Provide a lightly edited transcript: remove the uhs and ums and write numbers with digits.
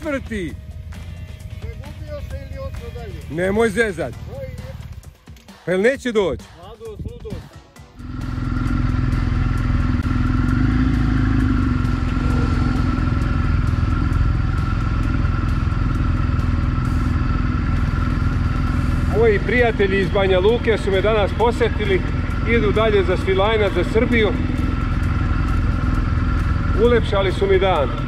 4. Pregubio se ili ošao dalje? Nemoj zezat. Pa jel neće doći? Mladost, ludost. Moji prijatelji iz Banja Luke su me danas posjetili, idu dalje za Svilajnac, za Srbiju. Ulepšali su mi dan.